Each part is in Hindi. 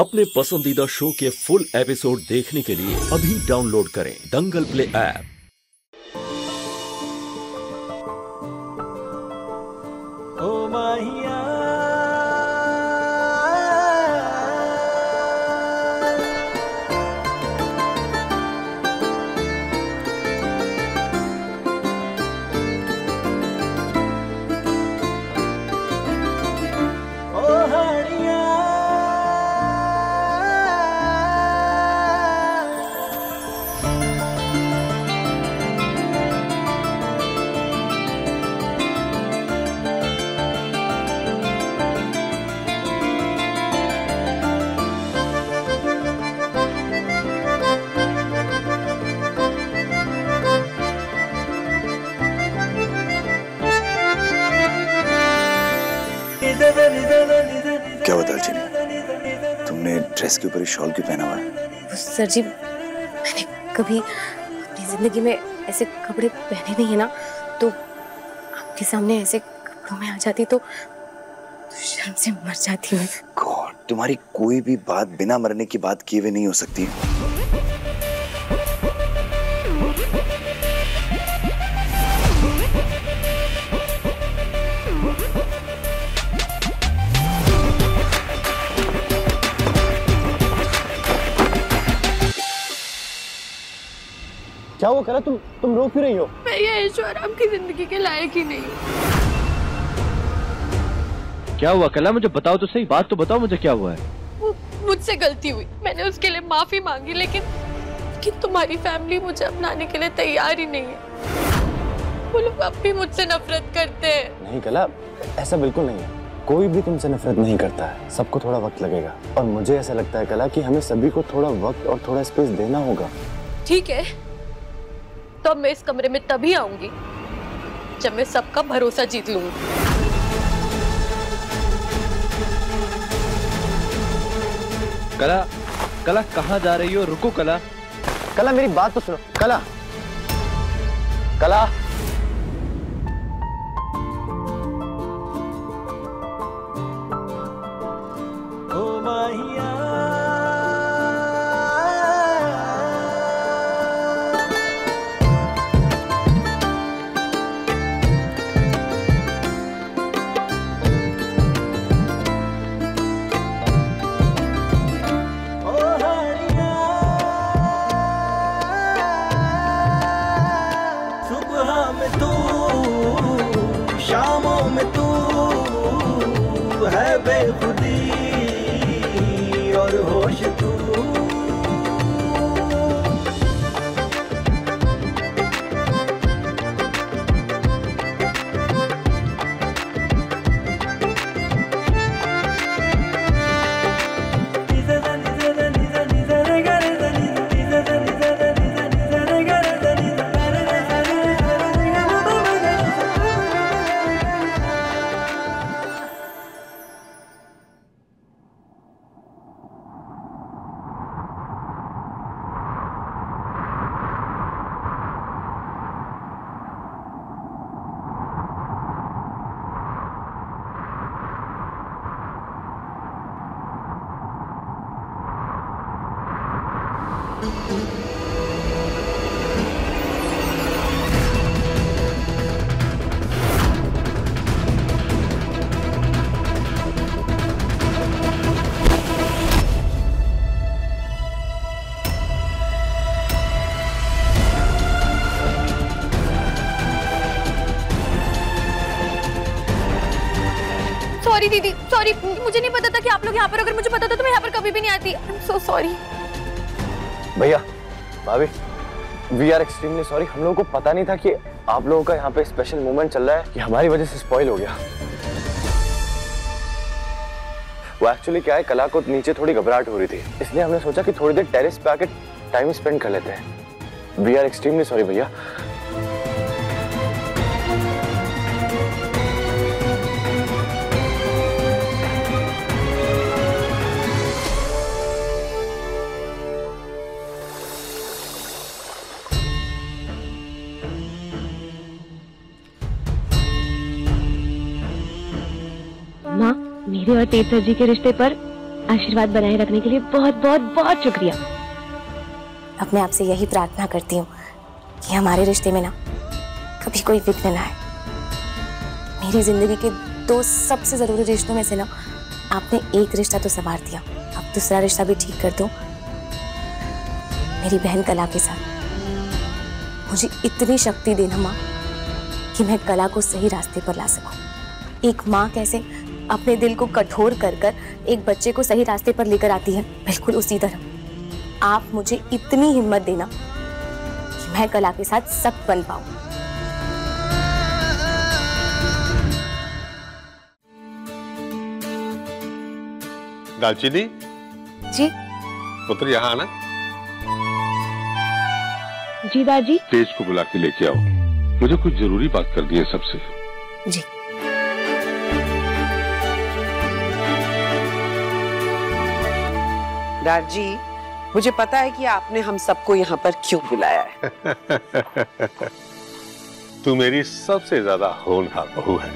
अपने पसंदीदा शो के फुल एपिसोड देखने के लिए अभी डाउनलोड करें दंगल प्ले ऐप। ओ माहिया क्या हुआ दालचीनी? तुमने ड्रेस के ऊपर ही शॉल क्यों पहना हुआ है? सर जी, मैंने कभी अपनी जिंदगी में ऐसे कपड़े पहने नहीं है ना, तो आपके सामने ऐसे कपड़ों में आ जाती तो शर्म से मर जाती हूँ। गॉड, तुम्हारी कोई भी बात बिना मरने की बात किए हुए नहीं हो सकती। क्या हुआ कला? तुम रो क्यों रही हो? मैं ये ऐशोआराम की जिंदगी के लायक ही नहीं हूँ। क्या हुआ कला? मुझे बताओ तो सही, बात तो बताओ मुझे, क्या हुआ है? मुझसे गलती हुई, मैंने उसके लिए माफी मांगी, लेकिन तुम्हारी फैमिली मुझे अपनाने के लिए तैयार ही नहीं है। वो लोग अब भी मुझसे नफरत करते हैं। नहीं कला, ऐसा बिल्कुल नहीं है। कोई भी तुमसे नफरत नहीं करता है, सबको थोड़ा वक्त लगेगा। और मुझे ऐसा लगता है कला कि हमें सभी को थोड़ा वक्त और थोड़ा स्पेस देना होगा। ठीक है, तो मैं इस कमरे में तभी आऊंगी जब मैं सबका भरोसा जीत लूंगी। कला, कला कहाँ जा रही हो? रुको कला, कला मेरी बात तो सुनो। कला, कला, ओ माहिया शामों में तू है बेखुदी और होश तू। सॉरी दीदी, सॉरी, मुझे नहीं पता था कि आप लोग यहाँ पर। अगर मुझे पता था तो मैं यहाँ पर कभी भी नहीं आती। I am so sorry. भैया, भाभी, वी आर एक्सट्रीमली सॉरी। हम लोगों को पता नहीं था कि आप लोगों का यहाँ पे स्पेशल मोमेंट चल रहा है, कि हमारी वजह से स्पॉइल हो गया। वो एक्चुअली क्या है, कला को नीचे थोड़ी घबराहट हो रही थी, इसलिए हमने सोचा कि थोड़ी देर टेरेस पे आके टाइम स्पेंड कर लेते हैं। वी आर एक्सट्रीमली सॉरी भैया। माँ, मेरे और तेज सर जी के रिश्ते पर आशीर्वाद बनाए रखने के लिए बहुत बहुत बहुत शुक्रिया। अब मैं आपसे यही प्रार्थना करती हूँ कि हमारे रिश्ते में ना कभी कोई विघ्न ना आए। मेरी जिंदगी के 2 सबसे जरूरी रिश्तों में से ना आपने एक रिश्ता तो संवार दिया, अब दूसरा रिश्ता भी ठीक कर दो मेरी बहन कला के साथ। मुझे इतनी शक्ति देना माँ कि मैं कला को सही रास्ते पर ला सकूं। एक माँ कैसे अपने दिल को कठोर कर कर एक बच्चे को सही रास्ते पर लेकर आती है, बिल्कुल उसी तरह आप मुझे इतनी हिम्मत देना कि मैं कला के साथ सख्त बन पाऊं। दालचीनी जी पुत्र, यहाँ आना। जी दादी। तेज को बुला के लेके आओ, मुझे कुछ जरूरी बात करनी है सबसे। जी दादी, मुझे पता है कि आपने हम सबको यहाँ पर क्यों बुलाया है। तू मेरी सबसे ज्यादा होनहार बहू है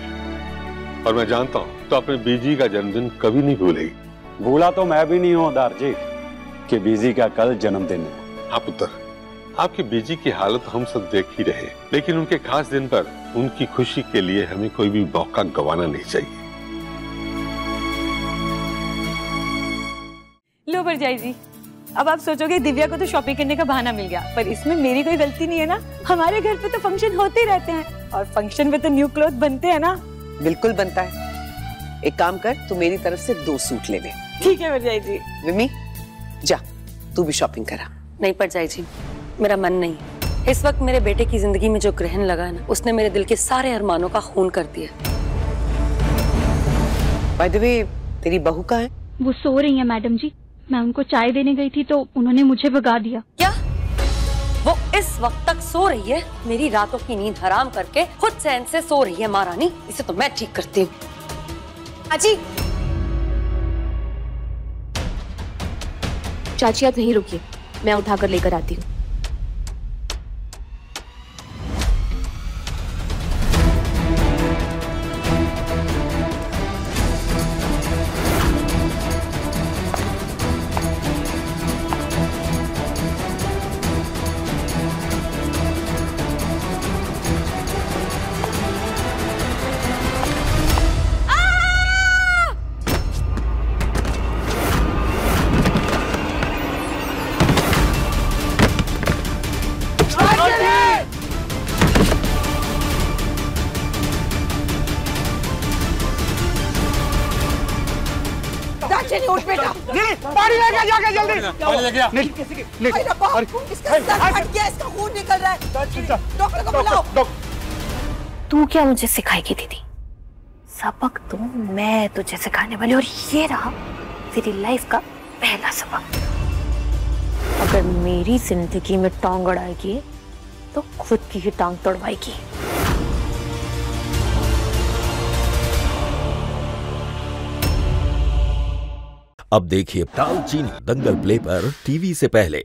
और मैं जानता हूँ तो अपने बीजी का जन्मदिन कभी नहीं भूलेगी। भूला तो मैं भी नहीं हूँ दारजी कि बीजी का कल जन्मदिन है। हाँ पुत्र, आपकी बीजी की हालत हम सब देख ही रहे, लेकिन उनके खास दिन पर उनकी खुशी के लिए हमें कोई भी मौका गंवाना नहीं चाहिए। लो भरजाई जी, अब आप सोचोगे दिव्या को तो शॉपिंग करने का बहाना मिल गया, पर इसमें मेरी कोई गलती नहीं है ना। हमारे घर पे तो फंक्शन होते ही रहते हैं और फंक्शन में तो न्यू क्लॉथ बनते हैं ना। बिल्कुल बनता है। एक काम कर, तू मेरी तरफ से 2 सूट ले ले। ठीक है भरजाई जी। विमी, जा तू भी शॉपिंग करा। नहीं भरजाई जी, मेरा मन नहीं। इस वक्त मेरे बेटे की जिंदगी में जो ग्रहण लगा है ना, उसने मेरे दिल के सारे अरमानों का खून कर दिया। बाय द वे, तेरी बहू कहाँ है? वो सो रही है मैडम जी। मैं उनको चाय देने गई थी तो उन्होंने मुझे भगा दिया। क्या वो इस वक्त तक सो रही है? मेरी रातों की नींद हराम करके खुद चैन से सो रही है महारानी। इसे तो मैं ठीक करती हूँ। चाची, चाची आप यहीं रुकिए, मैं उठाकर लेकर आती हूँ। उठ बेटा, पानी लेके जाके जल्दी। पानी लेके आ। इसका सर फट गया, इसका खून निकल रहा है। डॉक्टर को बुलाओ। तू क्या मुझे सिखाएगी दीदी? सबक तो मैं तुझे सिखाने वाली, और ये रहा तेरी लाइफ का पहला सबक। अगर मेरी जिंदगी में टांग अड़ाएगी तो खुद की ही टांग तोड़वाएगी। अब देखिए दालचीनी दंगल प्ले पर टीवी से पहले।